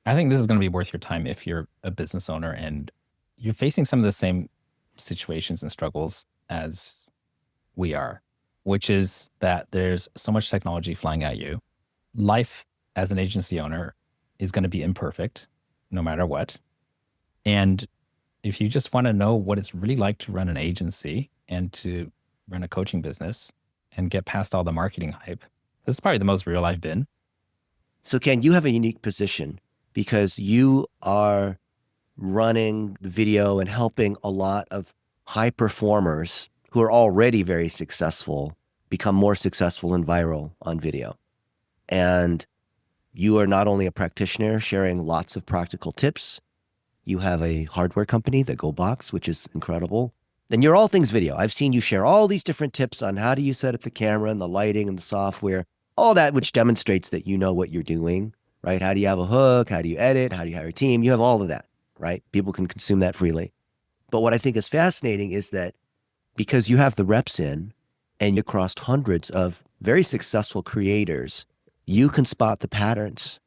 I think this is going to be worth your time if you're a business owner and you're facing some of the same situations and struggles as we are, which is that there's so much technology flying at you. Life as an agency owner is going to be imperfect no matter what. And if you just want to know what it's really like to run an agency and to run a coaching business and get past all the marketing hype, this is probably the most real I've been. So Ken, you have a unique position because you are running the video and helping a lot of high performers who are already very successful become more successful and viral on video. And you are not only a practitioner sharing lots of practical tips, you have a hardware company, the GoBox, which is incredible. And you're all things video. I've seen you share all these different tips on how do you set up the camera and the lighting and the software, all that, which demonstrates that you know what you're doing, right? How do you have a hook? How do you edit? How do you hire a team? You have all of that, right? People can consume that freely. But what I think is fascinating is that because you have the reps in and you crossed hundreds of very successful creators, you can spot the patterns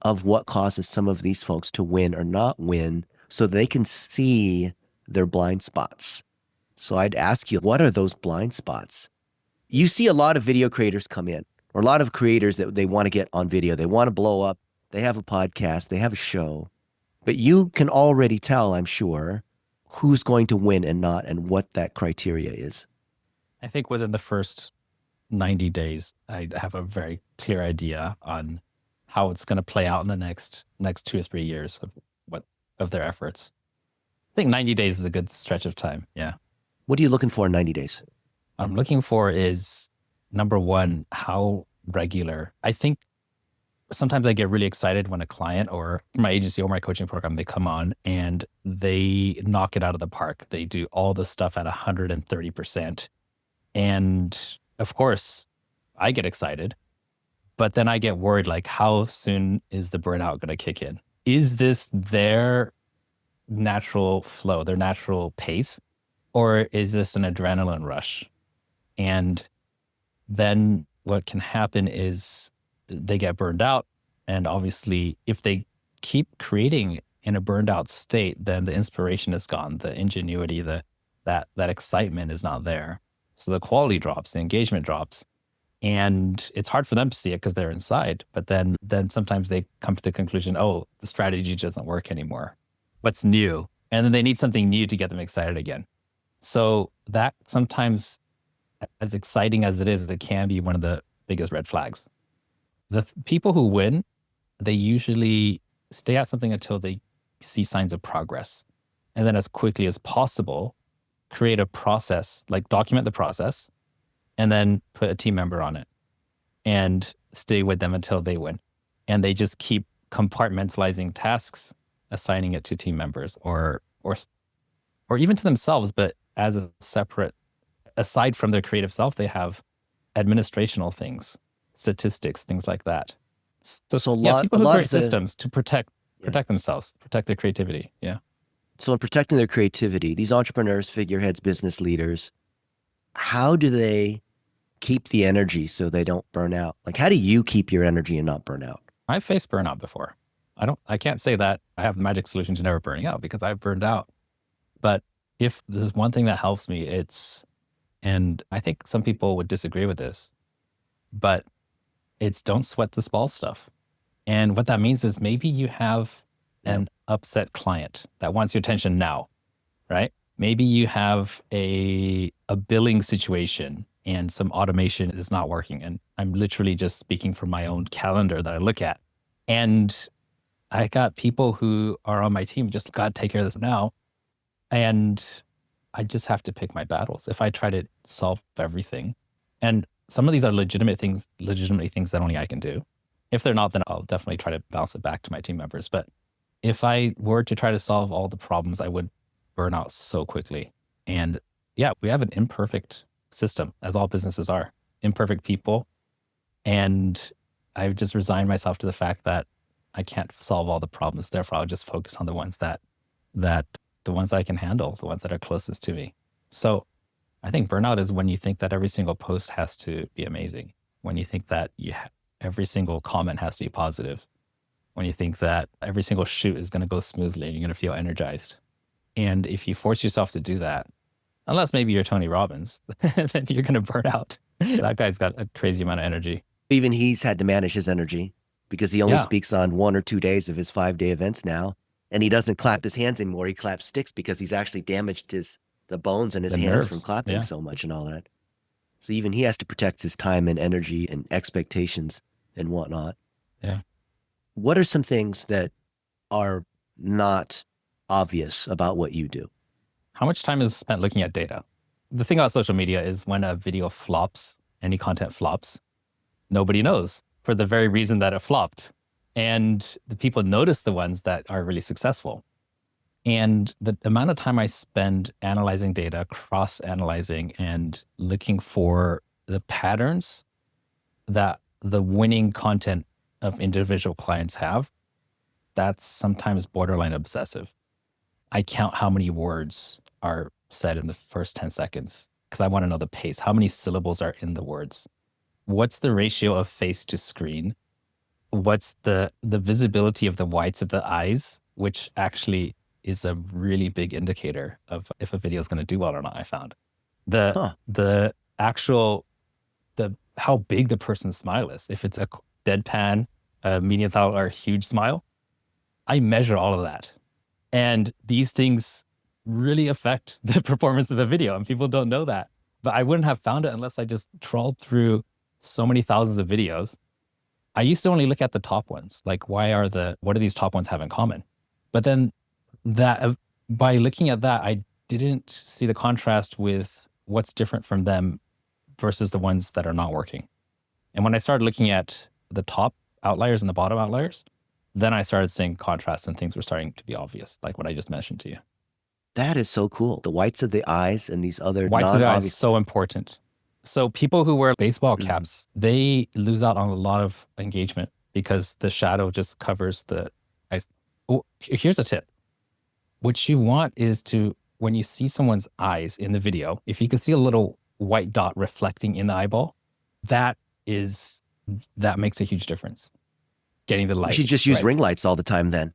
of what causes some of these folks to win or not win so they can see their blind spots. So I'd ask you, what are those blind spots? You see a lot of video creators come in, or a lot of creators that they want to get on video. They want to blow up. They have a podcast. They have a show. But you can already tell, I'm sure, who's going to win and not, and what that criteria is. I think within the first 90 days, I have a very clear idea on how it's going to play out in the next 2 or 3 years of their efforts. I think 90 days is a good stretch of time. Yeah. What are you looking for in 90 days? What I'm looking for is, number one, how regular. I think sometimes I get really excited when a client or my agency or my coaching program, they come on and they knock it out of the park. They do all the stuff at 130%. And of course, I get excited, but then I get worried, like, how soon is the burnout going to kick in? Is this their natural flow, their natural pace, or is this an adrenaline rush? And then what can happen is they get burned out. And obviously, if they keep creating in a burned out state, then the inspiration is gone, the ingenuity, that excitement is not there. So the quality drops, the engagement drops. And it's hard for them to see it because they're inside. But then sometimes they come to the conclusion, oh, the strategy doesn't work anymore. What's new? And then they need something new to get them excited again. So that sometimes, as exciting as it can be one of the biggest red flags. The people who win, they usually stay at something until they see signs of progress. And then as quickly as possible, create a process, like document the process, and then put a team member on it and stay with them until they win. And they just keep compartmentalizing tasks, assigning it to team members or even to themselves, but as a separate, aside from their creative self, they have administrational things, statistics, things like that. So People who create systems to protect themselves, protect their creativity. Yeah. So in protecting their creativity, these entrepreneurs, figureheads, business leaders, how do they keep the energy so they don't burn out? Like, how do you keep your energy and not burn out? I've faced burnout before. I can't say that I have the magic solution to never burning out because I've burned out. But if there's one thing that helps me, and I think some people would disagree with this, but it's don't sweat the small stuff. And what that means is maybe you have an upset client that wants your attention now, right? Maybe you have a billing situation and some automation is not working. And I'm literally just speaking from my own calendar that I look at. And I got people who are on my team, just got to take care of this now. And I just have to pick my battles. If I try to solve everything, and some of these are legitimate things that only I can do. If they're not, then I'll definitely try to bounce it back to my team members. But if I were to try to solve all the problems, I would burn out so quickly. And yeah, we have an imperfect system, as all businesses are, imperfect people. And I've just resigned myself to the fact that I can't solve all the problems. Therefore, I'll just focus on the ones that the ones I can handle, the ones that are closest to me. So I think burnout is when you think that every single post has to be amazing, when you think that every single comment has to be positive. when you think that every single shoot is going to go smoothly and you're going to feel energized. And if you force yourself to do that, unless maybe you're Tony Robbins, then you're going to burn out. That guy's got a crazy amount of energy. Even he's had to manage his energy because he only Yeah, speaks on 1 or 2 days of his 5-day events now. And he doesn't clap his hands anymore. He claps sticks because he's actually damaged the bones in his the hands from nerves. clapping Yeah. so much and all that. So even he has to protect his time and energy and expectations and whatnot. Yeah. What are some things that are not obvious about what you do? How much time is spent looking at data? The thing about social media is when a video flops, any content flops, nobody knows for the very reason that it flopped. And the people notice the ones that are really successful. And the amount of time I spend analyzing data, cross-analyzing and looking for the patterns that the winning content of individual clients have, that's sometimes borderline obsessive. I count how many words are said in the first 10 seconds because I want to know the pace. How many syllables are in the words? What's the ratio of face to screen? What's the visibility of the whites of the eyes, which actually is a really big indicator of if a video is going to do well or not, I found. The Huh. the actual how big the person's smile is. If it's a deadpan, a medium style, or a huge smile, I measure all of that. And these things really affect the performance of a video, and people don't know that. But I wouldn't have found it unless I just trawled through so many thousands of videos. I used to only look at the top ones, like what do these top ones have in common? But then by looking at that, I didn't see the contrast with what's different from them versus the ones that are not working. And when I started looking at the top outliers and the bottom outliers, then I started seeing contrast and things were starting to be obvious, like what I just mentioned to you. That is so cool. The whites of the eyes and these other Whites of the eye is non-obvious. so important. So people who wear baseball caps, they lose out on a lot of engagement because the shadow just covers the eyes. Oh, here's a tip. What you want is when you see someone's eyes in the video, if you can see a little white dot reflecting in the eyeball, that makes a huge difference. Getting the light. You should just use right. ring lights all the time then.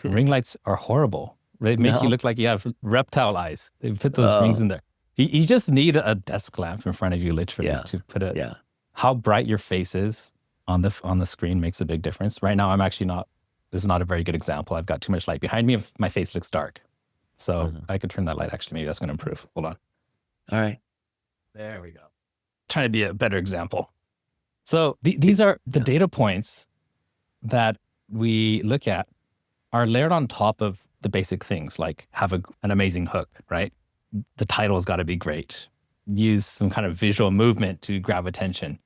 Ring lights are horrible. They make you No? look like you have reptile eyes. They put those rings in there. You just need a desk lamp in front of you, literally, to put it. Yeah. How bright your face is on the screen makes a big difference. Right now, I'm actually not. This is not a very good example. I've got too much light behind me. If my face looks dark, so I could turn that light. Actually, maybe that's going to improve. Hold on. All right. There we go. Trying to be a better example. So these are the data points that we look at are layered on top of the basic things like have an amazing hook, right? The title's got to be great. Use some kind of visual movement to grab attention.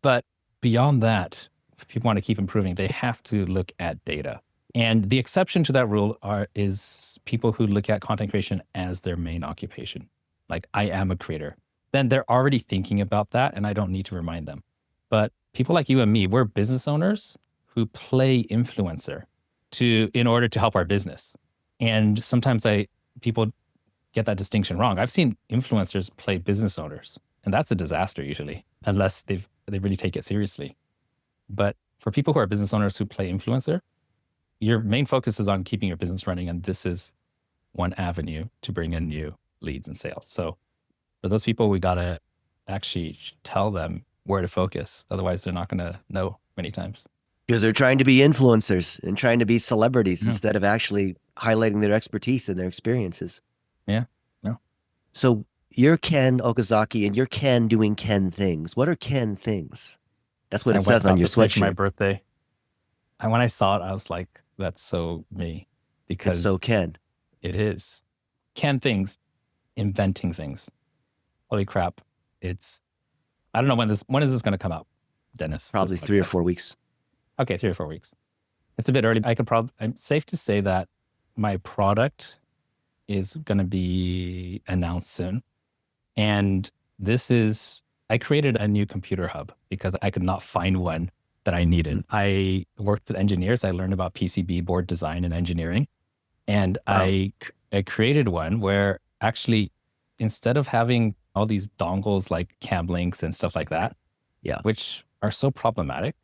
But beyond that, if people want to keep improving, they have to look at data. And the exception to that rule is people who look at content creation as their main occupation. Like, I am a creator. Then they're already thinking about that, and I don't need to remind them. But people like you and me, we're business owners who play influencer in order to help our business. And sometimes people get that distinction wrong. I've seen influencers play business owners, and that's a disaster usually, unless they really take it seriously. But for people who are business owners who play influencer, your main focus is on keeping your business running, and this is one avenue to bring in new leads and sales. So for those people, we gotta actually tell them where to focus. Otherwise, they're not gonna know many times. Because they're trying to be influencers and trying to be celebrities instead of actually highlighting their expertise and their experiences. Yeah. No. So you're Ken Okazaki and you're Ken doing Ken things. What are Ken things? That's what it says on your sweatshirt. For my birthday. And when I saw it, I was like, that's so me. Because it's so Ken. It is. Ken things, inventing things. Holy crap. I don't know when is this going to come out, Dennis? Probably 3 or 4 weeks. Okay, 3 or 4 weeks. It's a bit early. I'm safe to say that my product is going to be announced soon. And I created a new computer hub because I could not find one that I needed. I worked with engineers. I learned about PCB board design and engineering. And I created one where actually, instead of having all these dongles like cam links and stuff like that, which are so problematic,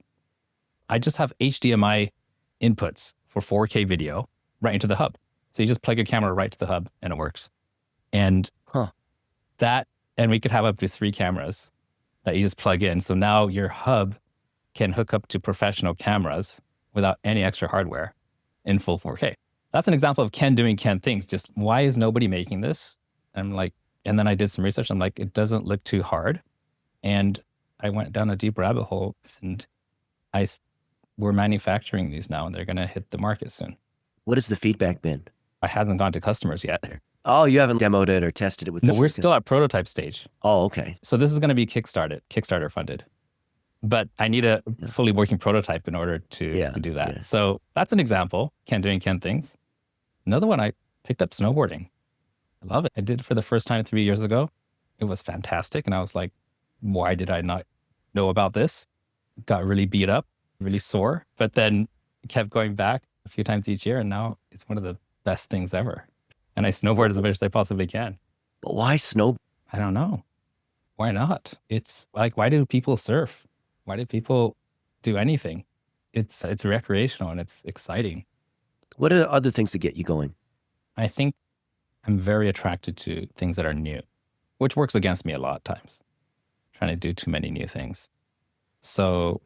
I just have HDMI inputs for 4K video right into the hub. So you just plug your camera right to the hub and it works. And and we could have up to 3 cameras that you just plug in. So now your hub can hook up to professional cameras without any extra hardware in full 4K. That's an example of Ken doing Ken things. Just why is nobody making this? I'm like, and then I did some research. I'm like, it doesn't look too hard. And I went down a deep rabbit hole, and we're manufacturing these now, and they're going to hit the market soon. What has the feedback been? I haven't gone to customers yet. Oh, you haven't demoed it or tested it with No, we're still at prototype stage. Oh, okay. So this is going to be Kickstarter funded. But I need a fully working prototype in order to do that. Yeah. So that's an example, Ken doing Ken things. Another one, I picked up snowboarding. I love it. I did it for the first time 3 years ago. It was fantastic. And I was like, why did I not know about this? Got really beat up, really sore, but then kept going back a few times each year. And now it's one of the best things ever. And I snowboard as much as I possibly can. But why snow? I don't know. Why not? It's like, why do people surf? Why do people do anything? It's recreational and it's exciting. What are other things that get you going? I think I'm very attracted to things that are new, which works against me a lot of times, trying to do too many new things. So,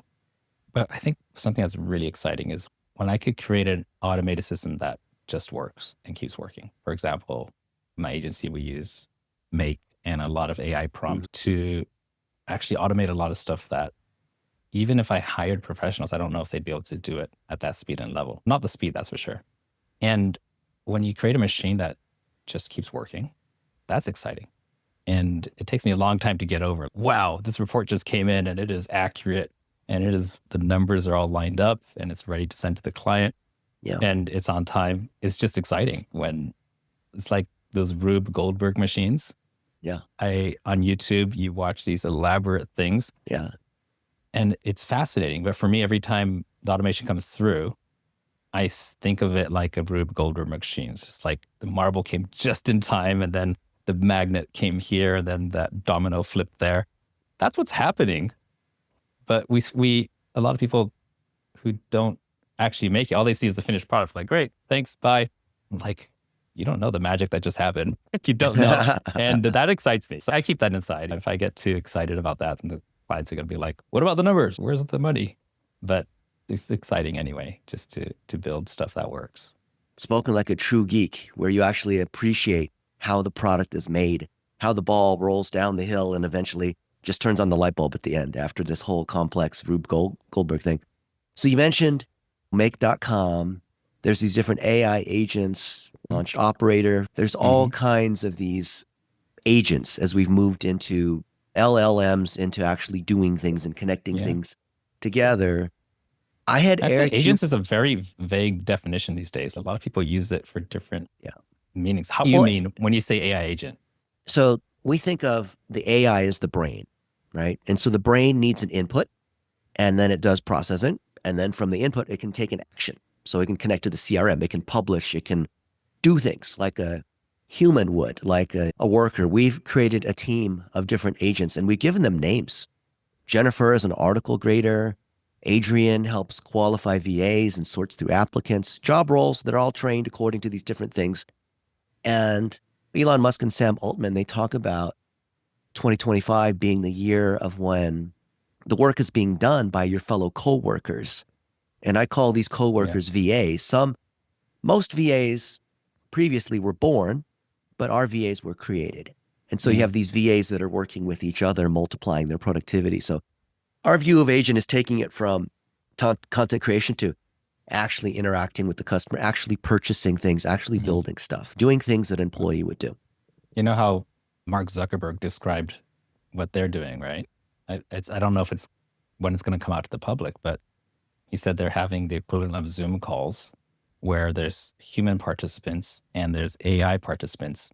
but I think something that's really exciting is when I could create an automated system that just works and keeps working. For example, my agency, we use Make and a lot of AI prompts to actually automate a lot of stuff that even if I hired professionals, I don't know if they'd be able to do it at that speed and level. Not the speed, that's for sure. And when you create a machine that just keeps working, that's exciting. And it takes me a long time to get over. Wow, this report just came in and it is accurate and the numbers are all lined up and it's ready to send to the client. Yeah. And it's on time. It's just exciting when it's like those Rube Goldberg machines. Yeah. On YouTube, you watch these elaborate things. Yeah. And it's fascinating. But for me, every time the automation comes through, I think of it like a Rube Goldberg machine. It's just like the marble came just in time and then the magnet came here and then that domino flipped there. That's what's happening. But a lot of people who don't actually make it, all they see is the finished product. Like, great, thanks, bye. I'm like, you don't know the magic that just happened. You don't know. And that excites me. So I keep that inside. If I get too excited about that, then the clients are going to be like, what about the numbers? Where's the money? But it's exciting anyway, just to build stuff that works. Spoken like a true geek, where you actually appreciate how the product is made, how the ball rolls down the hill and eventually just turns on the light bulb at the end after this whole complex Rube Goldberg thing. So you mentioned Make.com. There's these different AI agents, Launch Operator. There's all kinds of these agents as we've moved into LLMs, into actually doing things and connecting things together. Agents is a very vague definition these days. A lot of people use it for different meanings. How do you mean when you say AI agent? So we think of the AI as the brain, right? And so the brain needs an input and then it does processing. And then from the input, it can take an action. So it can connect to the CRM, it can publish, it can do things like a human would, like a worker. We've created a team of different agents and we've given them names. Jennifer is an article grader. Adrian helps qualify VAs and sorts through applicants. Job roles, they're all trained according to these different things. And Elon Musk and Sam Altman, they talk about 2025 being the year of when the work is being done by your fellow coworkers. And I call these coworkers VAs. Most VAs previously were born, but our VAs were created. And so you have these VAs that are working with each other, multiplying their productivity. So our view of agent is taking it from content creation to actually interacting with the customer, actually purchasing things, actually building stuff, doing things that an employee would do. You know how Mark Zuckerberg described what they're doing, right? I don't know if it's when it's going to come out to the public, but he said they're having the equivalent of Zoom calls where there's human participants and there's AI participants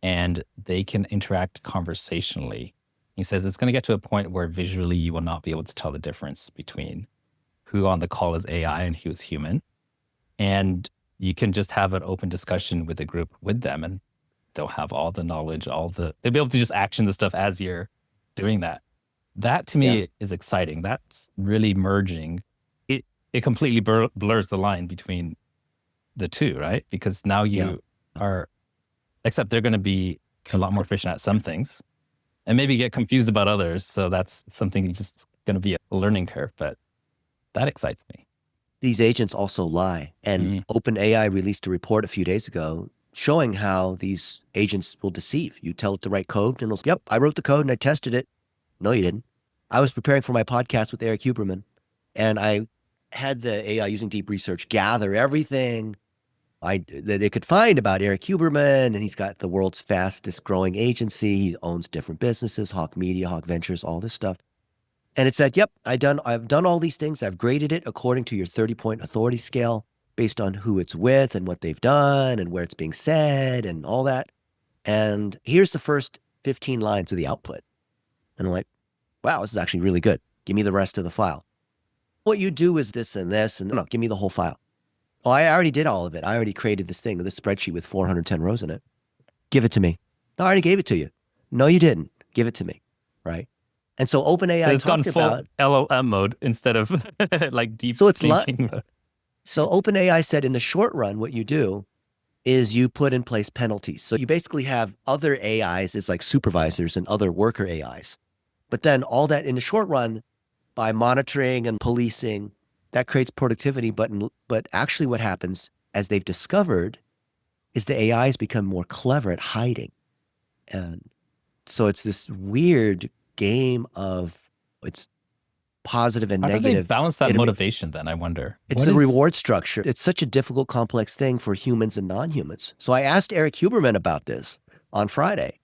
and they can interact conversationally. He says it's going to get to a point where visually you will not be able to tell the difference between who on the call is AI and who is human. And you can just have an open discussion with the group with them and they'll have all the knowledge, they'll be able to just action the stuff as you're doing that. That to me is exciting. That's really merging. it completely blurs the line between the two, right? Because now Yeah. you are, except they're going to be a lot more efficient at some things and maybe get confused about others. So that's something just going to be a learning curve, but that excites me. These agents also lie. And Mm. OpenAI released a report a few days ago showing how these agents will deceive. You tell it to write code, and it'll say, yep, I wrote the code and I tested it. No, you didn't. I was preparing for my podcast with Eric Huberman, and I had the AI using deep research gather everything that it could find about Eric Huberman, and he's got the world's fastest growing agency. He owns different businesses, Hawk Media, Hawk Ventures, all this stuff. And it said, yep, I've done all these things. I've graded it according to your 30-point authority scale based on who it's with and what they've done and where it's being said and all that. And here's the first 15 lines of the output. And I'm like, wow, this is actually really good. Give me the rest of the file. What you do is this and this, and no, give me the whole file. Oh, I already did all of it. I already created this thing, this spreadsheet with 410 rows in it. Give it to me. No, I already gave it to you. No, you didn't. Give it to me. Right. And so OpenAI So it's gone talked full about LLM mode instead of like deep so it's thinking mode. so OpenAI said in the short run, what you do is you put in place penalties. So you basically have other AIs as like supervisors and other worker AIs. But then all that in the short run, by monitoring and policing, that creates productivity. But actually what happens, as they've discovered, is the AIs become more clever at hiding. And so it's this weird game of it's positive and How do they negative. balance that motivation then, I wonder? It's a reward structure. It's such a difficult, complex thing for humans and non-humans. So I asked Eric Huberman about this on Friday.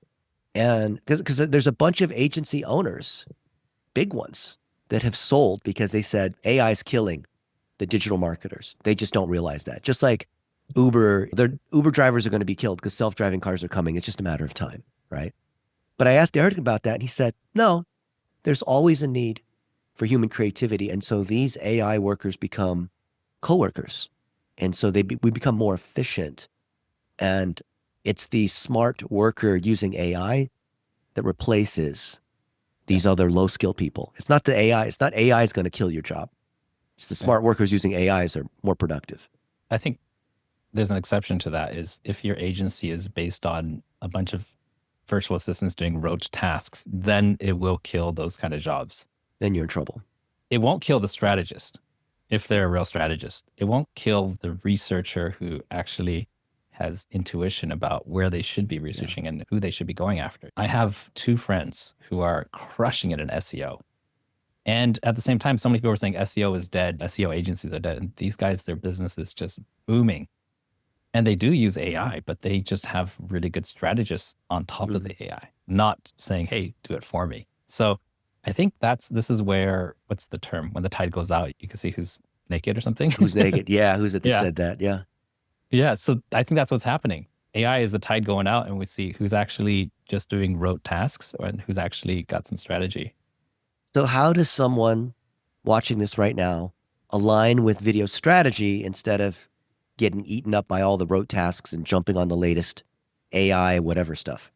And because there's a bunch of agency owners, big ones, that have sold because they said AI is killing the digital marketers. They just don't realize that. Just like Uber, their Uber drivers are going to be killed because self-driving cars are coming. It's just a matter of time, right? But I asked Eric about that, and he said, no, there's always a need for human creativity. And so these AI workers become coworkers. And so we become more efficient. And it's the smart worker using AI that replaces these other low skill people. It's not the AI. It's not AI is going to kill your job. It's the smart workers using AIs are more productive. I think there's an exception to that is if your agency is based on a bunch of virtual assistants doing rote tasks, then it will kill those kind of jobs. Then you're in trouble. It won't kill the strategist if they're a real strategist. It won't kill the researcher who actually has intuition about where they should be researching and who they should be going after. I have two friends who are crushing it in SEO. And at the same time, so many people are saying SEO is dead, SEO agencies are dead. And these guys, their business is just booming. And they do use AI, but they just have really good strategists on top of the AI, not saying, hey, do it for me. So I think this is where, what's the term? When the tide goes out, you can see who's naked or something. Who's naked? Yeah. Who's it that said that? Yeah. Yeah. So I think that's what's happening. AI is the tide going out, and we see who's actually just doing rote tasks and who's actually got some strategy. So how does someone watching this right now align with video strategy instead of getting eaten up by all the rote tasks and jumping on the latest AI, whatever stuff?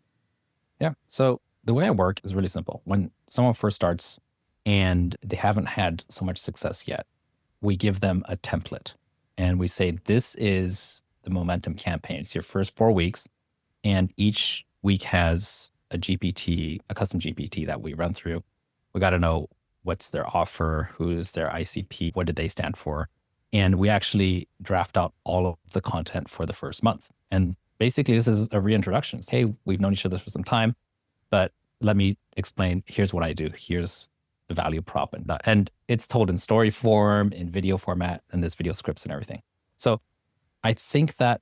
Yeah. So the way I work is really simple. When someone first starts and they haven't had so much success yet, we give them a template and we say, this is the momentum campaign. It's your first 4 weeks. And each week has a GPT, a custom GPT that we run through. We got to know what's their offer, who is their ICP, what did they stand for? And we actually draft out all of the content for the first month. And basically, this is a reintroduction. Hey, we've known each other for some time, but let me explain, here's what I do. Here's the value prop. And it's told in story form, in video format, and there's video scripts and everything. So I think that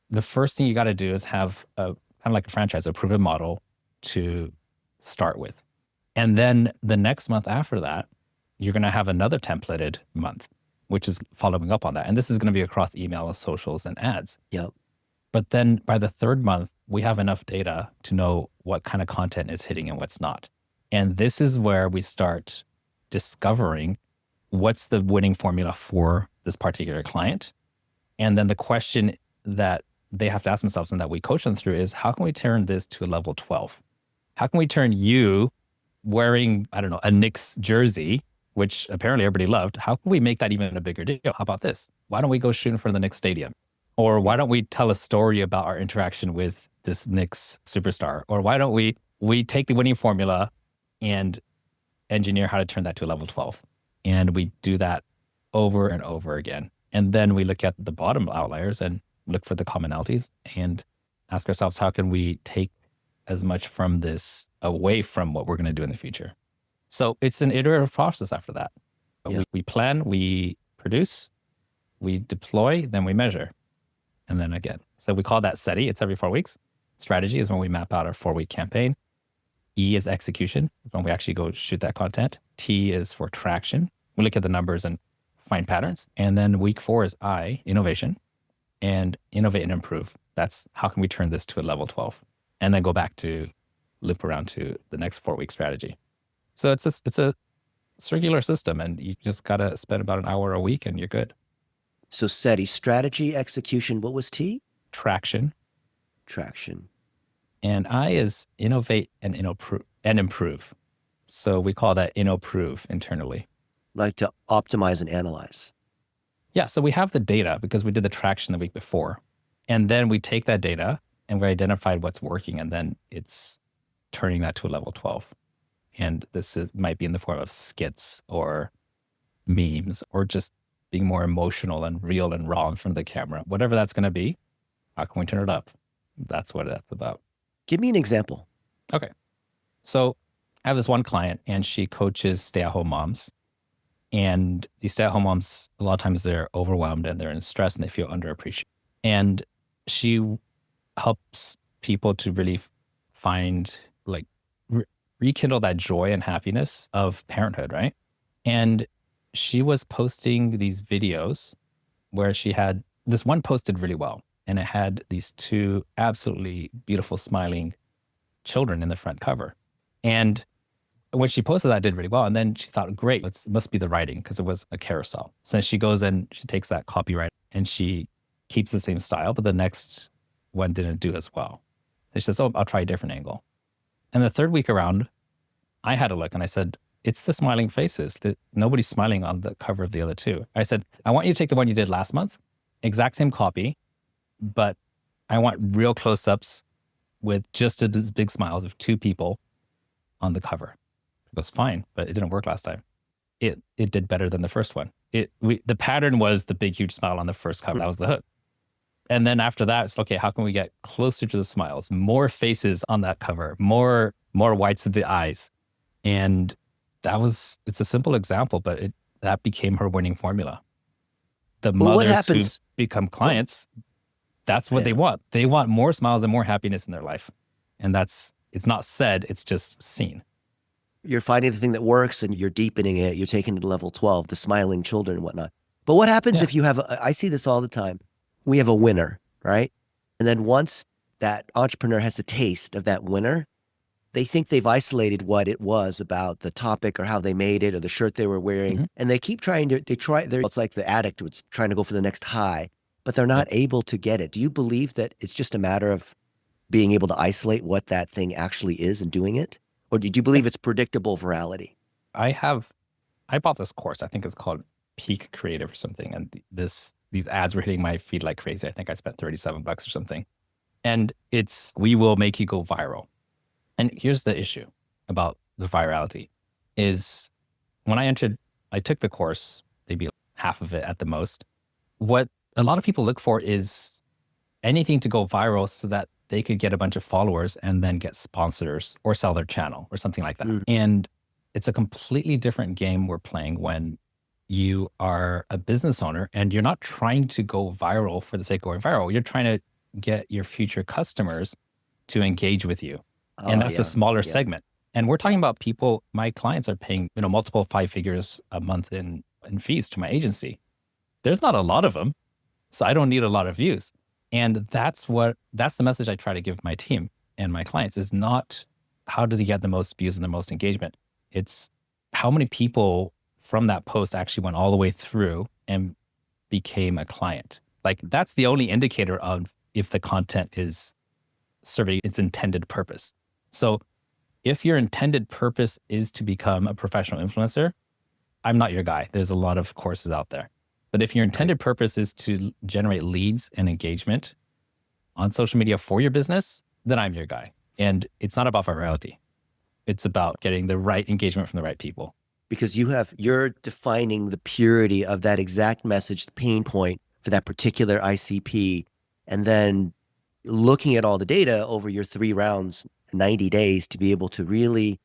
the first thing you got to do is have a kind of like a franchise, a proven model to start with. And then the next month after that, you're going to have another templated month, which is following up on that. And this is going to be across email, socials, and ads. Yep. But then by the third month, we have enough data to know what kind of content is hitting and what's not. And this is where we start discovering what's the winning formula for this particular client. And then the question that they have to ask themselves and that we coach them through is, how can we turn this to a level 12? How can we turn you wearing, I don't know, a Knicks jersey which apparently everybody loved. How can we make that even a bigger deal? How about this? Why don't we go shoot in front of the Knicks stadium? Or why don't we tell a story about our interaction with this Knicks superstar? Or why don't we take the winning formula and engineer how to turn that to a level 12? And we do that over and over again. And then we look at the bottom outliers and look for the commonalities and ask ourselves, how can we take as much from this away from what we're going to do in the future? So it's an iterative process after that. Yeah. We plan, we produce, we deploy, then we measure. And then again. So we call that SETI. It's every 4 weeks. Strategy is when we map out our 4-week campaign. E is execution, when we actually go shoot that content. T is for traction. We look at the numbers and find patterns. And then week 4 is I, innovation, and innovate and improve. That's how can we turn this to a level 12? And then go back to loop around to the next 4-week strategy. So it's a circular system, and you just got to spend about an hour a week and you're good. So SETI, strategy, execution. What was T? Traction. Traction. And I is innovate and improve. So we call that InnoProve internally. Like to optimize and analyze. Yeah, so we have the data because we did the traction the week before. And then we take that data and we identified what's working, and then it's turning that to a level 12. And this might be in the form of skits or memes or just being more emotional and real and raw in front of the camera. Whatever that's going to be, how can we turn it up? That's what that's about. Give me an example. Okay. So I have this one client and she coaches stay-at-home moms. And these stay-at-home moms, a lot of times they're overwhelmed and they're in stress and they feel underappreciated. And she helps people to really find, like, rekindle that joy and happiness of parenthood, right? And she was posting these videos where she had, this one posted really well, and it had these 2 absolutely beautiful smiling children in the front cover. And when she posted that, it did really well. And then she thought, great, it must be the writing, because it was a carousel. So she goes and she takes that copyright and she keeps the same style, but the next one didn't do as well. So she says, oh, I'll try a different angle. And the 3rd week around, I had a look and I said, it's the smiling faces. Nobody's smiling on the cover of the other 2. I said, I want you to take the one you did last month, exact same copy, but I want real close-ups with just as big smiles of 2 people on the cover. It was fine, but it didn't work last time. It did better than the first one. The pattern was the big, huge smile on the first cover. That was the hook. And then after that, it's okay, how can we get closer to the smiles? More faces on that cover, more whites of the eyes. And it's a simple example, but that became her winning formula. The mothers who become clients, that's what they want. They want more smiles and more happiness in their life. And it's not said, it's just seen. You're finding the thing that works and you're deepening it. You're taking it to level 12, the smiling children and whatnot. But what happens if you have, I see this all the time. We have a winner, right? And then once that entrepreneur has a taste of that winner, they think they've isolated what it was about the topic or how they made it or the shirt they were wearing. Mm-hmm. And they keep it's like the addict who's trying to go for the next high, but they're not able to get it. Do you believe that it's just a matter of being able to isolate what that thing actually is and doing it? Or do you believe it's predictable virality? I bought this course. I think it's called Peak Creative or something. And these ads were hitting my feed like crazy. I think I spent $37 or something. And we will make you go viral. And here's the issue about the virality is when I took the course, maybe half of it at the most. What a lot of people look for is anything to go viral so that they could get a bunch of followers and then get sponsors or sell their channel or something like that. Mm. And it's a completely different game we're playing when you are a business owner and you're not trying to go viral for the sake of going viral. You're trying to get your future customers to engage with you. And that's a smaller segment. And we're talking about people, my clients are paying, multiple 5 figures a month in fees to my agency. There's not a lot of them, so I don't need a lot of views. And that's the message I try to give my team and my clients is not how does he get the most views and the most engagement. It's how many people from that post actually went all the way through and became a client. Like that's the only indicator of if the content is serving its intended purpose. So if your intended purpose is to become a professional influencer, I'm not your guy. There's a lot of courses out there. But if your Right. intended purpose is to generate leads and engagement on social media for your business, then I'm your guy. And it's not about virality. It's about getting the right engagement from the right people. Because you're defining the purity of that exact message, the pain point for that particular ICP, and then looking at all the data over your 3 rounds, 90 days to be able to really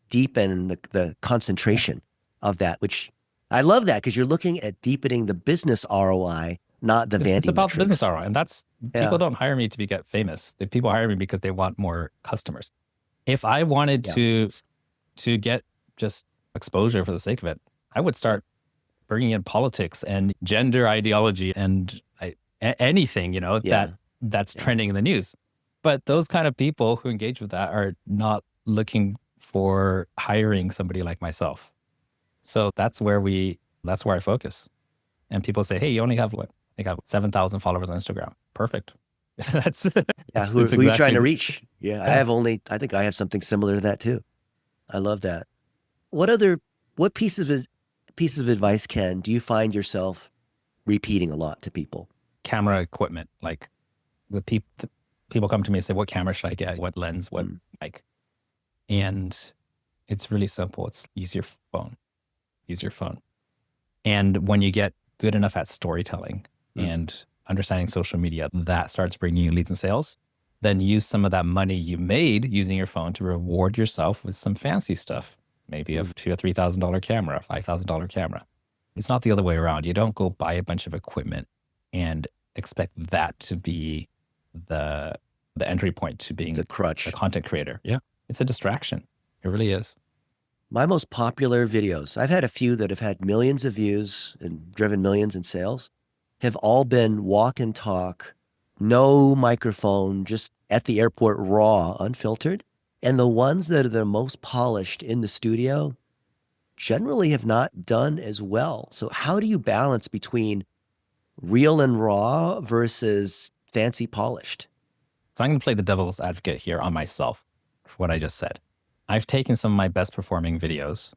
deepen the Yeah. concentration of that, which I love that because you're looking at deepening the business ROI, not the It's vanity about the business metrics. ROI. And that's people Yeah. don't hire me to get famous. People hire me because they want more customers. If I wanted Yeah. to get just exposure for the sake of it, I would start bringing in politics and gender ideology and anything, Yeah. that's Yeah. trending in the news. But those kind of people who engage with that are not looking for hiring somebody like myself. So that's where I focus. And people say, "Hey, you only have what? I think I have 7,000 followers on Instagram." Perfect. that's Yeah. it's, Who, it's who are you trying exactly to reach? Yeah. yeah. I think I have something similar to that too. I love that. What other, what piece of advice, Ken, do you find yourself repeating a lot to people? Camera equipment. Like the people come to me and say, "What camera should I get? What lens? What Mm, mic?" And it's really simple. It's use your phone. Use your phone. And when you get good enough at storytelling mm, and understanding social media, that starts bringing you leads and sales. Then use some of that money you made using your phone to reward yourself with some fancy stuff. Maybe a mm. $2,000 or $3,000 camera, a $5,000 camera. It's not the other way around. You don't go buy a bunch of equipment and expect that to be the the entry point to The being a crutch. content creator. Yeah. It's a distraction. It really is. My most popular videos, I've had a few that have had millions of views and driven millions in sales, have all been walk and talk, no microphone, just at the airport, raw, unfiltered. And the ones that are the most polished in the studio generally have not done as well. So, how do you balance between real and raw versus fancy polished? So I'm going to play the devil's advocate here on myself for what I just said. I've taken some of my best performing videos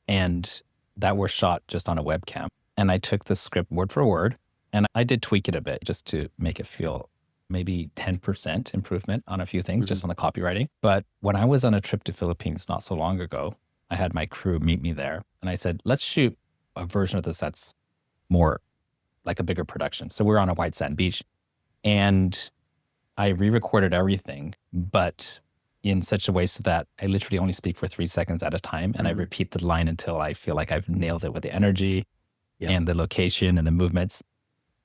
and that were shot just on a webcam. And I took the script word for word and I did tweak it a bit just to make it feel maybe 10% improvement on a few things, Mhm. just on the copywriting. But when I was on a trip to Philippines not so long ago, I had my crew meet me there and I said, let's shoot a version of this that's more like a bigger production. So we're on a white sand beach and I re-recorded everything, but in such a way so that I literally only speak for 3 seconds at a time and I Mhm. repeat the line until I feel like I've nailed it with the energy Yeah. and the location and the movements.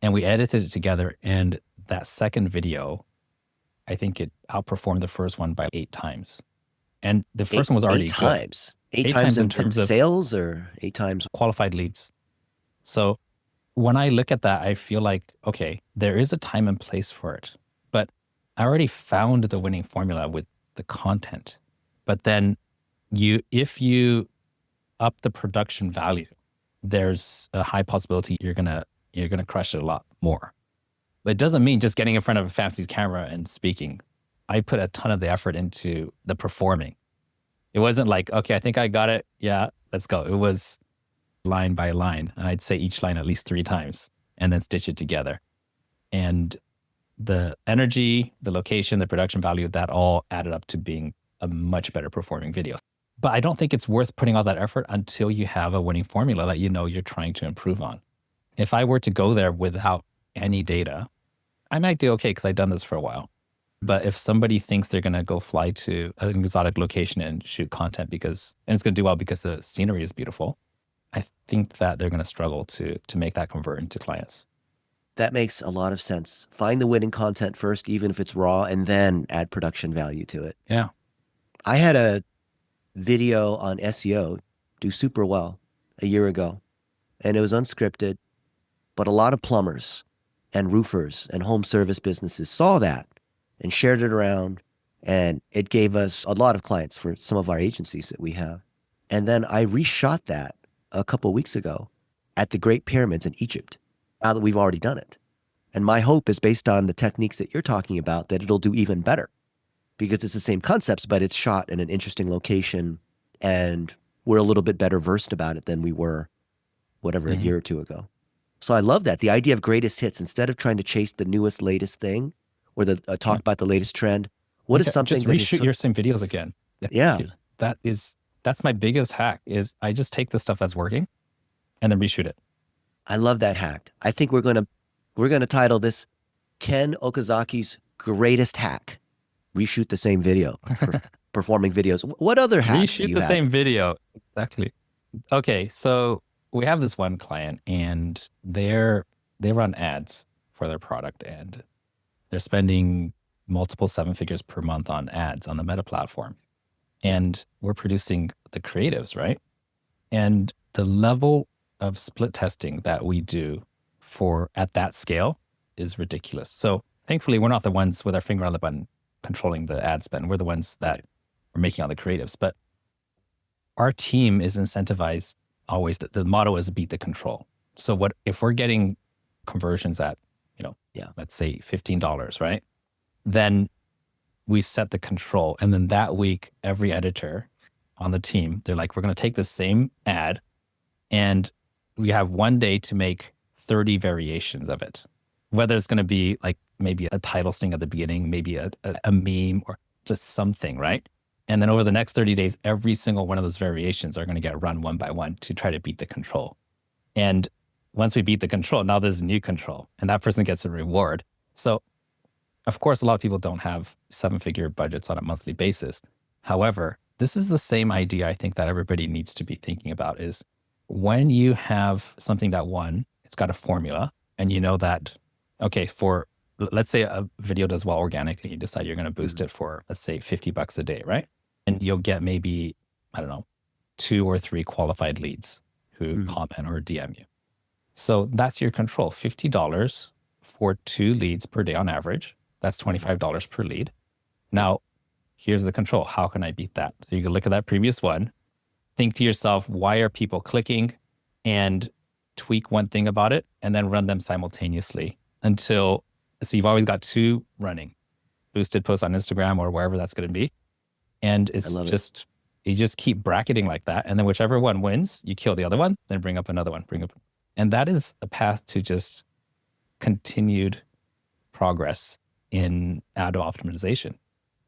And we edited it together. And that second video, I think it outperformed the first one by 8 times. And the first Eight one was eight already good. times. Eight Eight times times in in terms of sales or 8 times? qualified leads. So when I look at that, I feel like, okay, there is a time and place for it, but I already found the winning formula with the content. But then if you up the production value, there's a high possibility you're gonna crush it a lot more. But it doesn't mean just getting in front of a fancy camera and speaking. I put a ton of the effort into the performing. It wasn't like, okay, I think I got it. Yeah, let's go. It was line by line. And I'd say each line at least 3 times and then stitch it together. And the energy, the location, the production value, that all added up to being a much better performing video. But I don't think it's worth putting all that effort until you have a winning formula that you know you're trying to improve on. If I were to go there without any data, I might do okay because I've done this for a while. But if somebody thinks they're going to go fly to an exotic location and shoot content and it's going to do well because the scenery is beautiful, I think that they're going to struggle to make that convert into clients. That makes a lot of sense. Find the winning content first, even if it's raw, and then add production value to it. Yeah. I had a video on SEO do super well a year ago, and it was unscripted, but a lot of plumbers and roofers and home service businesses saw that and shared it around, and it gave us a lot of clients for some of our agencies that we have. And then I reshot that a couple of weeks ago at the Great Pyramids in Egypt, now that we've already done it. And my hope is based on the techniques that you're talking about that it'll do even better because it's the same concepts, but it's shot in an interesting location and we're a little bit better versed about it than we were, whatever, a Mhm. year or two ago. So I love that. The idea of greatest hits, instead of trying to chase the newest, latest thing or the talk Yeah. about the latest trend, what is Okay, just something that is, reshoot your same videos again. Yeah, yeah, dude, that's my biggest hack is I just take the stuff that's working and then reshoot it. I love that hack. I think we're gonna title this Ken Okazaki's greatest hack. Reshoot the same video, performing videos. What other hacks do Reshoot you the have? same video. Exactly. Okay, so we have this one client and they run ads for their product and they're spending multiple seven figures per month on ads on the Meta platform. Yeah. And we're producing the creatives, right? And the level of split testing that we do for at that scale is ridiculous. So thankfully, we're not the ones with our finger on the button controlling the ad spend. We're the ones that are making all the creatives. But our team is incentivized always that the motto is beat the control. So what if we're getting conversions at, Yeah. let's say $15, right? Then we've set the control. And then that week, every editor on the team, they're like, we're going to take the same ad and we have one day to make 30 variations of it. Whether it's going to be like maybe a title sting at the beginning, maybe a meme or just something, right? And then over the next 30 days, every single one of those variations are going to get run one by one to try to beat the control. And once we beat the control, now there's a new control and that person gets a reward. So of course, a lot of people don't have seven-figure budgets on a monthly basis. However, this is the same idea I think that everybody needs to be thinking about is when you have something that it's got a formula and you know that, okay, let's say a video does well organically, you decide you're going to boost it for, let's say $50 a day, right? And you'll get maybe, I don't know, 2 or 3 qualified leads who comment or DM you. So that's your control, $50 for 2 leads per day on average. That's $25 per lead. Now, here's the control. How can I beat that? So you can look at that previous one, think to yourself, why are people clicking, and tweak one thing about it and then run them simultaneously so you've always got 2 running, boosted posts on Instagram or wherever that's going to be. And I it's love it. just, you just keep bracketing like that. And then whichever one wins, you kill the other one, then bring up another one, and that is a path to just continued progress in ad optimization.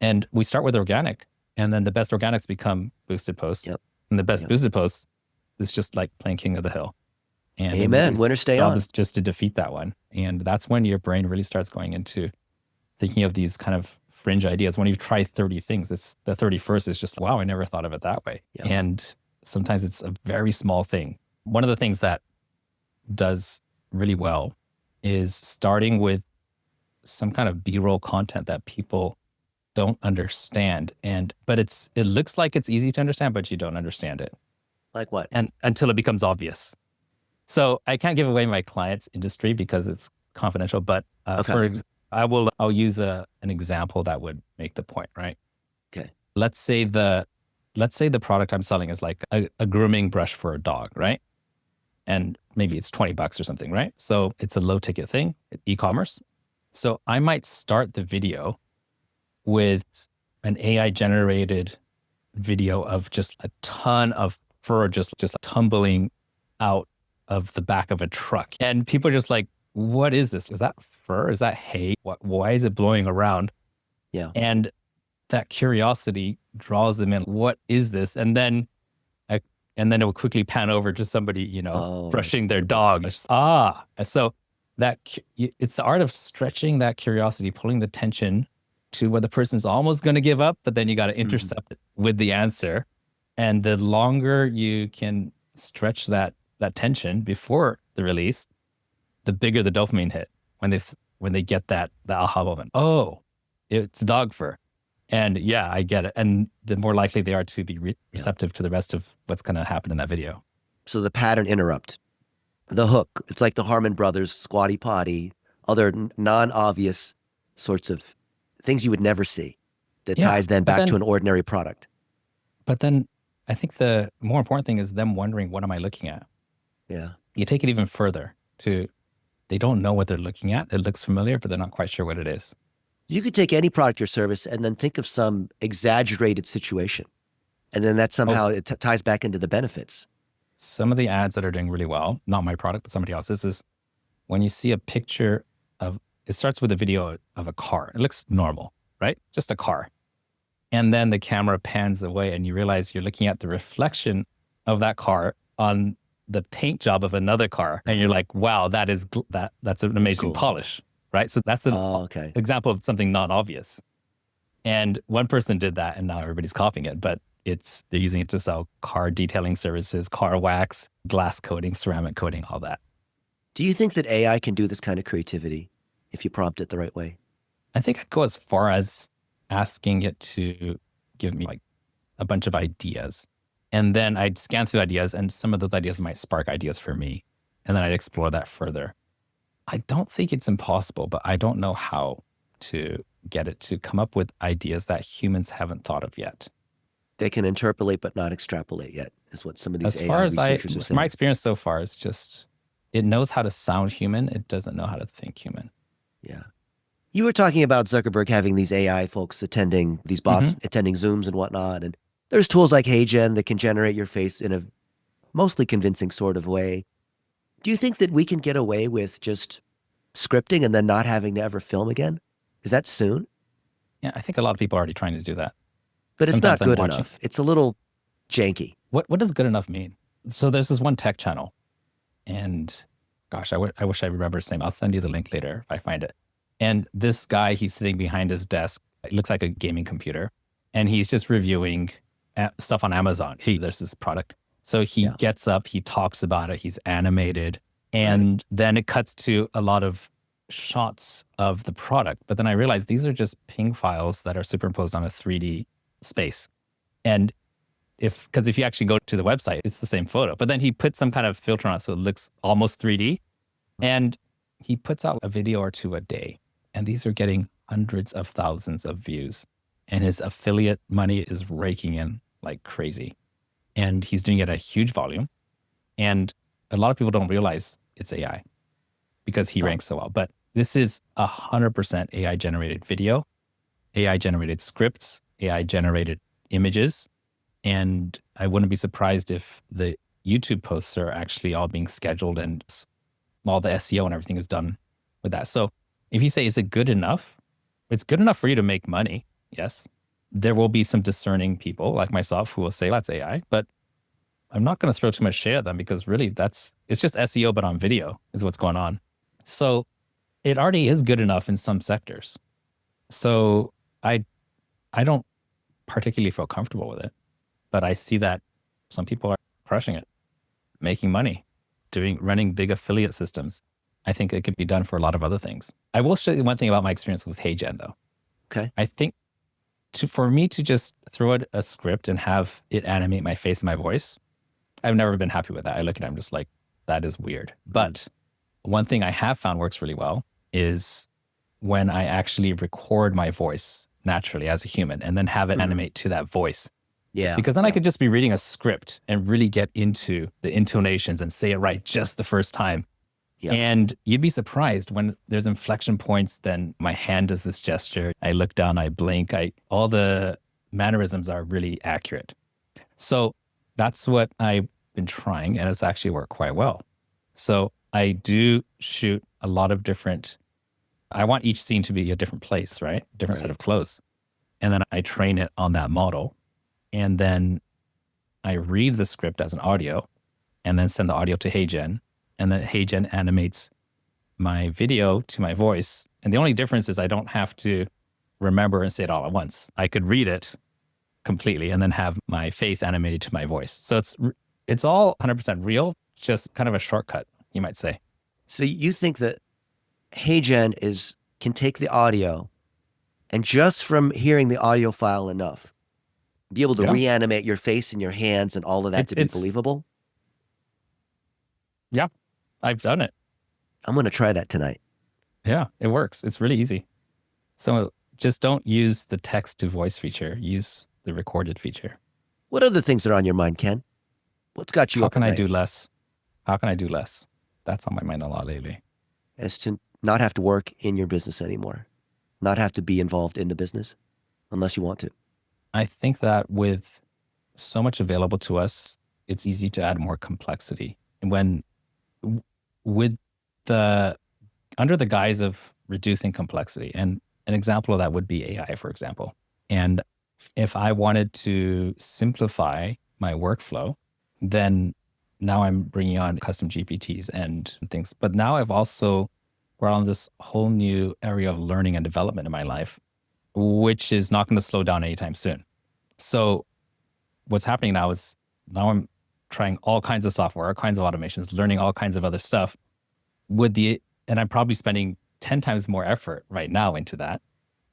And we start with organic, and then the best organics become boosted posts. Yep. And the best Yep. boosted posts is just like playing King of the Hill. And Amen. Winners stay job on. is just to defeat that one. And that's when your brain really starts going into thinking of these kind of fringe ideas. When you've tried 30 things, it's the 31st is just, wow, I never thought of it that way. Yep. And sometimes it's a very small thing. One of the things that does really well is starting with some kind of B-roll content that people don't understand. But it looks like it's easy to understand, but you don't understand it. Like what? And until it becomes obvious. So I can't give away my client's industry because it's confidential, but Okay. I'll use an example that would make the point, right? Okay. Let's say the product I'm selling is like a grooming brush for a dog, right? And maybe it's $20 or something, right? So it's a low ticket thing, e-commerce. So I might start the video with an AI generated video of just a ton of fur just tumbling out of the back of a truck. And people are just like, what is this? Is that fur? Is that hay? Why is it blowing around? Yeah. And that curiosity draws them in. What is this? And then it will quickly pan over to somebody, brushing their dog. So it's the art of stretching that curiosity, pulling the tension to where the person's almost going to give up, but then you got to intercept it with the answer. And the longer you can stretch that tension before the release, the bigger the dopamine hit when they get the aha moment. Oh, it's dog fur. And yeah, I get it. And the more likely they are to be receptive to the rest of what's going to happen in that video. So the pattern interrupt, the hook, it's like the Harmon brothers, Squatty Potty, other non-obvious sorts of things you would never see that ties then back to an ordinary product. But then I think the more important thing is them wondering, what am I looking at? Yeah. You take it even further they don't know what they're looking at. It looks familiar, but they're not quite sure what it is. You could take any product or service and then think of some exaggerated situation And then that Oh, somehow it ties back into the benefits. some of the ads that are doing really well, not my product, but somebody else's, is when you see a picture of, it starts with a video of a car. It looks normal, right? Just a car. And then the camera pans away and you realize you're looking at the reflection of that car on the paint job of another car. And you're like, wow, that's an amazing Cool. polish, right? So that's an Oh, okay. example of something not obvious. And one person did that and now everybody's copying it, but they're using it to sell car detailing services, car wax, glass coating, ceramic coating, all that. Do you think that AI can do this kind of creativity if you prompt it the right way? I think I'd go as far as asking it to give me like a bunch of ideas. And then I'd scan through ideas, and some of those ideas might spark ideas for me. And then I'd explore that further. I don't think it's impossible, but I don't know how to get it to come up with ideas that humans haven't thought of yet. They can interpolate but not extrapolate yet, is what some of these As AI far as researchers are my saying. experience so far is just, it knows how to sound human. It doesn't know how to think human. Yeah. You were talking about Zuckerberg having these AI folks attending these bots, Mm-hmm. attending Zooms and whatnot. And there's tools like HeyGen that can generate your face in a mostly convincing sort of way. Do you think that we can get away with just scripting and then not having to ever film again? Is that soon? Yeah, I think a lot of people are already trying to do that. But it's Sometimes not I'm good watching. enough. It's a little janky. What does good enough mean? So there's this one tech channel, and gosh, I wish I remember his name. I'll send you the link later if I find it. And this guy, he's sitting behind his desk. It looks like a gaming computer, and he's just reviewing stuff on Amazon. There's this product. So he Yeah. gets up, he talks about it, he's animated, Right. and then it cuts to a lot of shots of the product. But then I realized these are just ping files that are superimposed on a 3D space. And because if you actually go to the website, it's the same photo. But then he put some kind of filter on it so it looks almost 3D. And he puts out a video or two a day. And these are getting hundreds of thousands of views. And his affiliate money is raking in like crazy. And he's doing it at a huge volume. And a lot of people don't realize it's AI because he ranks so well. But this is 100% AI generated video, AI generated scripts, AI generated images. And I wouldn't be surprised if the YouTube posts are actually all being scheduled and all the SEO and everything is done with that. So if you say, is it good enough? It's good enough for you to make money. Yes. There will be some discerning people like myself who will say that's AI, but I'm not going to throw too much shade at them because really it's just SEO, but on video is what's going on. So it already is good enough in some sectors. So I don't particularly feel comfortable with it, but I see that some people are crushing it, making money, running big affiliate systems. I think it could be done for a lot of other things. I will show you one thing about my experience with HeyGen though. Okay. I think for me to just throw it a script and have it animate my face and my voice, I've never been happy with that. I look at it, I'm just like, that is weird. But one thing I have found works really well is when I actually record my voice naturally as a human and then have it animate to that voice. Yeah. Because then I could just be reading a script and really get into the intonations and say it right just the first time. Yeah. And you'd be surprised when there's inflection points, then my hand does this gesture. I look down, I blink, all the mannerisms are really accurate. So that's what I've been trying, and it's actually worked quite well. So I do shoot a lot of I want each scene to be a different place, right? Different set of clothes. And then I train it on that model. And then I read the script as an audio and then send the audio to HeyGen. And then HeyGen animates my video to my voice. And the only difference is I don't have to remember and say it all at once. I could read it completely and then have my face animated to my voice. So it's all 100% real, just kind of a shortcut, you might say. So you think that HeyGen can take the audio and just from hearing the audio file enough, be able to reanimate your face and your hands and all of that to be believable? Yeah, I've done it. I'm going to try that tonight. Yeah, it works. It's really easy. So just don't use the text to voice feature. Use the recorded feature. What other things are on your mind, Ken? What's got you up at night? How can I do less? How can I do less? That's on my mind a lot lately. As to not have to work in your business anymore, not have to be involved in the business unless you want to. I think that with so much available to us, it's easy to add more complexity. And when with the under the guise of reducing complexity, and an example of that would be AI, for example. And if I wanted to simplify my workflow, then now I'm bringing on custom GPTs and things. But now I've also brought on this whole new area of learning and development in my life, which is not going to slow down anytime soon. So what's happening now is now I'm trying all kinds of software, all kinds of automations, learning all kinds of other stuff and I'm probably spending 10 times more effort right now into that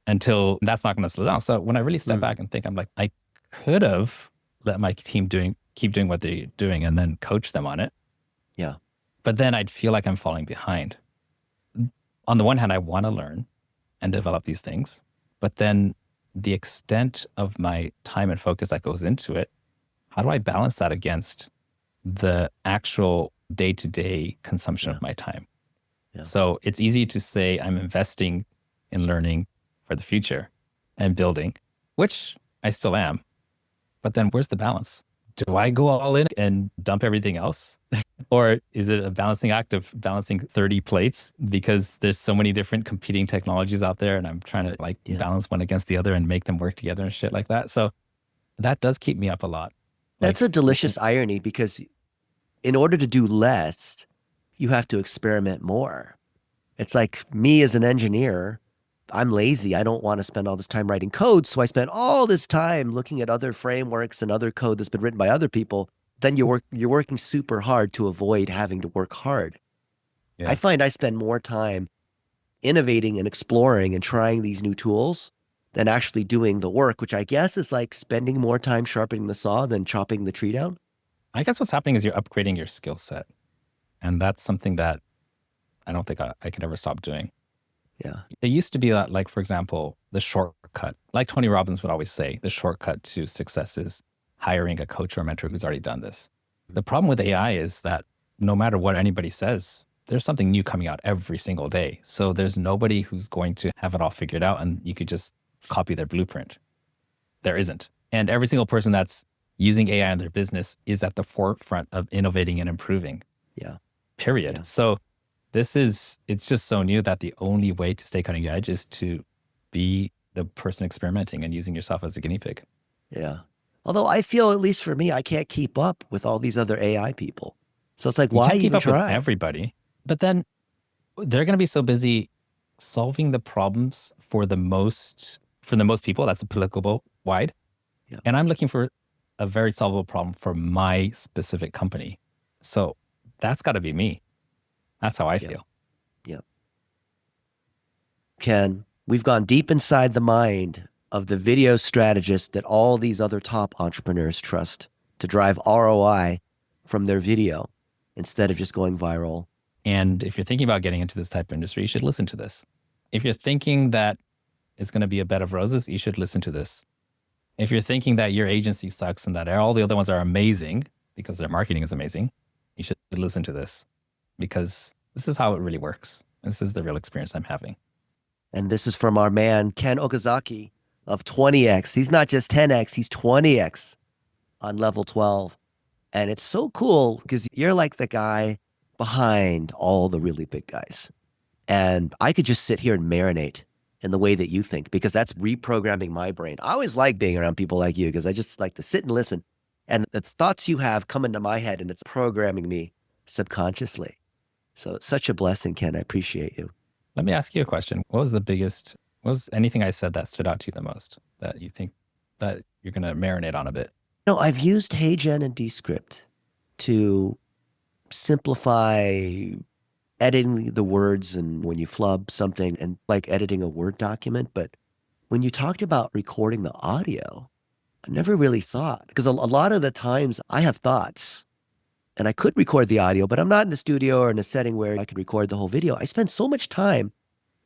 until that's not going to slow down. So when I really step back and think, I'm like, I could have let my team keep doing what they're doing and then coach them on it. Yeah. But then I'd feel like I'm falling behind. On the one hand, I want to learn and develop these things, but then the extent of my time and focus that goes into it, how do I balance that against the actual day-to-day consumption of my time? Yeah. So it's easy to say I'm investing in learning for the future and building, which I still am. But then where's the balance? Do I go all in and dump everything else? Or is it a balancing act of balancing 30 plates because there's so many different competing technologies out there and I'm trying to balance one against the other and make them work together and shit like that. So that does keep me up a lot. That's a delicious irony because in order to do less, you have to experiment more. It's like me as an engineer, I'm lazy. I don't want to spend all this time writing code. So I spend all this time looking at other frameworks and other code that's been written by other people. Then you're working super hard to avoid having to work hard. Yeah. I find I spend more time innovating and exploring and trying these new tools than actually doing the work, which I guess is like spending more time sharpening the saw than chopping the tree down. I guess what's happening is you're upgrading your skill set. And that's something that I don't think I could ever stop doing. Yeah. It used to be that, like, for example, the shortcut, like Tony Robbins would always say, the shortcut to success is hiring a coach or a mentor who's already done this. The problem with AI is that no matter what anybody says, there's something new coming out every single day. So there's nobody who's going to have it all figured out and you could just copy their blueprint. There isn't. And every single person that's using AI in their business is at the forefront of innovating and improving. Yeah. Period. Yeah. So it's just so new that the only way to stay cutting edge is to be the person experimenting and using yourself as a guinea pig. Yeah. Although I feel, at least for me, I can't keep up with all these other AI people. So it's like, why keep even up try? With everybody? But then they're going to be so busy solving the problems for the most people. That's applicable wide. Yeah. And I'm looking for a very solvable problem for my specific company. So that's got to be me. That's how I feel. Yeah. Ken, we've gone deep inside the mind of the video strategist that all these other top entrepreneurs trust to drive ROI from their video instead of just going viral. And if you're thinking about getting into this type of industry, you should listen to this. If you're thinking that it's going to be a bed of roses, you should listen to this. If you're thinking that your agency sucks and that all the other ones are amazing because their marketing is amazing, you should listen to this because this is how it really works. This is the real experience I'm having. And this is from our man, Ken Okazaki of 20X. He's not just 10X, he's 20X on level 12. And it's so cool because you're like the guy behind all the really big guys. And I could just sit here and marinate in the way that you think because that's reprogramming my brain. I always like being around people like you because I just like to sit and listen. And the thoughts you have come into my head and it's programming me subconsciously. So it's such a blessing, Ken. I appreciate you. Let me ask you a question. What was anything I said that stood out to you the most that you think that you're going to marinate on a bit? No, I've used HeyGen and Descript to simplify editing the words and when you flub something and like editing a Word document. But when you talked about recording the audio, I never really thought because a lot of the times I have thoughts and I could record the audio, but I'm not in the studio or in a setting where I could record the whole video. I spend so much time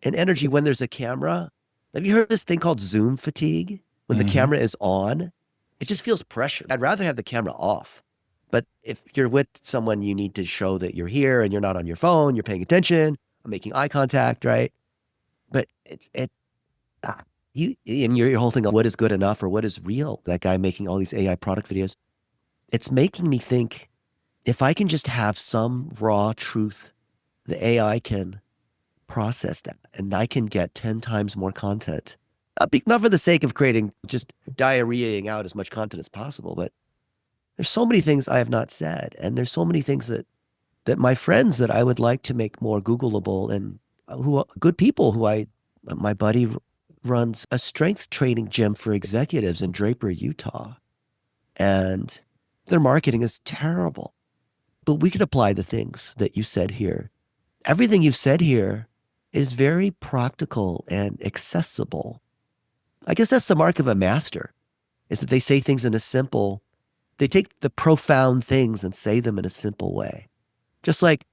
and energy when there's a camera. Have you heard this thing called Zoom fatigue? When the camera is on, it just feels pressure. I'd rather have the camera off. But if you're with someone, you need to show that you're here and you're not on your phone, you're paying attention, I'm making eye contact, right? But And your whole thing on what is good enough or what is real, that guy making all these AI product videos, it's making me think if I can just have some raw truth, the AI can process that and I can get 10 times more content. Not for the sake of creating, just diarrheaing out as much content as possible, but there's so many things I have not said. And there's so many things that my friends that I would like to make more Googleable and who good people my buddy runs a strength training gym for executives in Draper, Utah. And their marketing is terrible. But we could apply the things that you said here. Everything you've said here is very practical and accessible. I guess that's the mark of a master, is that they say things they take the profound things and say them in a simple way. Just like,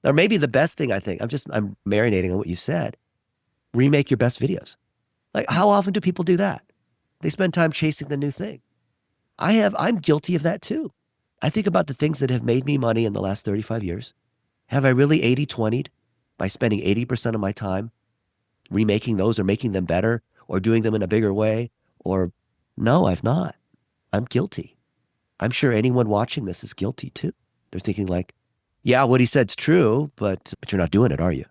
or maybe the best thing I think, I'm marinating on what you said. Remake your best videos. Like, how often do people do that? They spend time chasing the new thing. I'm guilty of that too. I think about the things that have made me money in the last 35 years. Have I really 80-20'd by spending 80% of my time remaking those or making them better or doing them in a bigger way? Or no, I've not. I'm guilty. I'm sure anyone watching this is guilty too. They're thinking like, yeah, what he said's true, but you're not doing it, are you?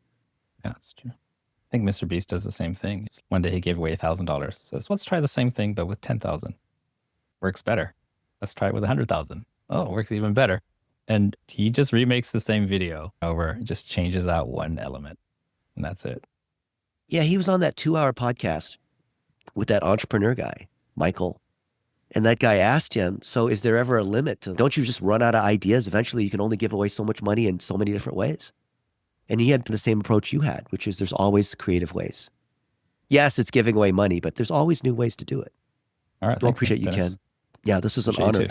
Yeah, that's true. I think Mr. Beast does the same thing. One day he gave away $1,000. Says, let's try the same thing, but with 10,000. Works better. Let's try it with 100,000. Oh, it works even better. And he just remakes the same video over, just changes out one element, and that's it. Yeah, he was on that 2-hour podcast with that entrepreneur guy, Michael. And that guy asked him, so is there ever a limit to, don't you just run out of ideas? Eventually you can only give away so much money in so many different ways. And he had the same approach you had, which is there's always creative ways. Yes, it's giving away money, but there's always new ways to do it. All right. Well, appreciate you, Ken. Yeah, this is an honor.